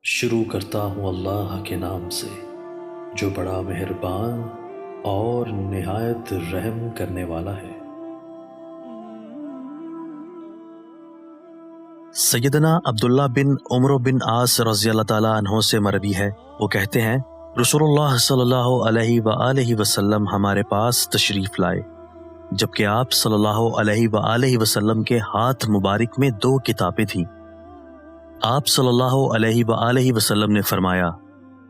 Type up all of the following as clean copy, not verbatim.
شروع کرتا ہوں اللہ کے نام سے جو بڑا مہربان اور نہایت رحم کرنے والا ہے۔ سیدنا عبداللہ بن عمرو بن عاص رضی اللہ تعالیٰ عنہ سے مروی ہے، وہ کہتے ہیں رسول اللہ صلی اللہ علیہ وآلہ وسلم ہمارے پاس تشریف لائے جبکہ آپ صلی اللہ علیہ وآلہ وسلم کے ہاتھ مبارک میں 2 کتابیں تھیں۔ آپ صلی اللہ علیہ وآلہ وسلم نے فرمایا،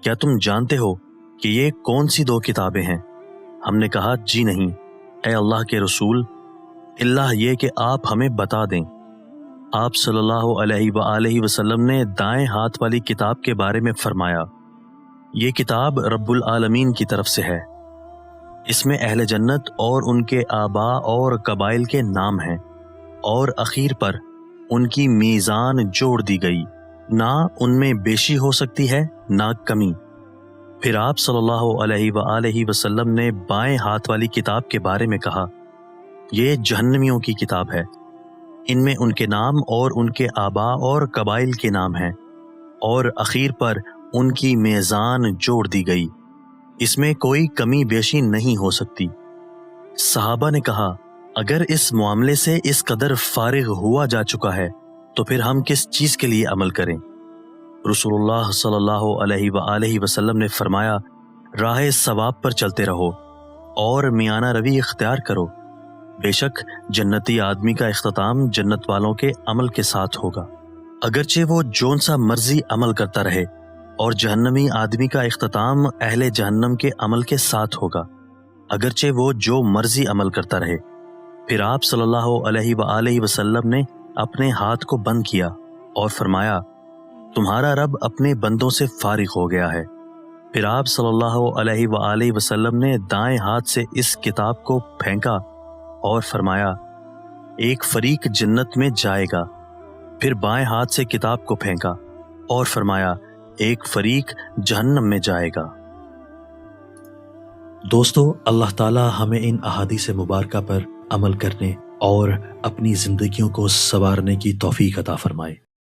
کیا تم جانتے ہو کہ یہ کون سی 2 کتابیں ہیں؟ ہم نے کہا جی نہیں اے اللہ کے رسول، اللہ یہ کہ آپ ہمیں بتا دیں۔ آپ صلی اللہ علیہ وآلہ وسلم نے دائیں ہاتھ والی کتاب کے بارے میں فرمایا، یہ کتاب رب العالمین کی طرف سے ہے، اس میں اہل جنت اور ان کے آباء اور قبائل کے نام ہیں، اور اخیر پر ان کی میزان جوڑ دی گئی، نہ ان میں بیشی ہو سکتی ہے نہ کمی۔ پھر آپ صلی اللہ علیہ وآلہ وسلم نے بائیں ہاتھ والی کتاب کے بارے میں کہا، یہ جہنمیوں کی کتاب ہے، ان میں ان کے نام اور ان کے آباء اور قبائل کے نام ہیں، اور اخیر پر ان کی میزان جوڑ دی گئی، اس میں کوئی کمی بیشی نہیں ہو سکتی۔ صحابہ نے کہا، اگر اس معاملے سے اس قدر فارغ ہوا جا چکا ہے تو پھر ہم کس چیز کے لیے عمل کریں؟ رسول اللہ صلی اللہ علیہ وآلہ وسلم نے فرمایا، راہ ثواب پر چلتے رہو اور میانہ روی اختیار کرو، بے شک جنتی آدمی کا اختتام جنت والوں کے عمل کے ساتھ ہوگا، اگرچہ وہ جون سا مرضی عمل کرتا رہے، اور جہنمی آدمی کا اختتام اہل جہنم کے عمل کے ساتھ ہوگا، اگرچہ وہ جو مرضی عمل کرتا رہے۔ پھر آپ صلی اللہ علیہ وآلہ وسلم نے اپنے ہاتھ کو بند کیا اور فرمایا، تمہارا رب اپنے بندوں سے فارغ ہو گیا ہے۔ پھر آپ صلی اللہ علیہ وآلہ وسلم نے دائیں ہاتھ سے اس کتاب کو پھینکا اور فرمایا، ایک فریق جنت میں جائے گا۔ پھر بائیں ہاتھ سے کتاب کو پھینکا اور فرمایا، ایک فریق جہنم میں جائے گا۔ دوستو، اللہ تعالی ہمیں ان احادیث مبارکہ پر عمل کرنے اور اپنی زندگیوں کو سنوارنے کی توفیق عطا فرمائے۔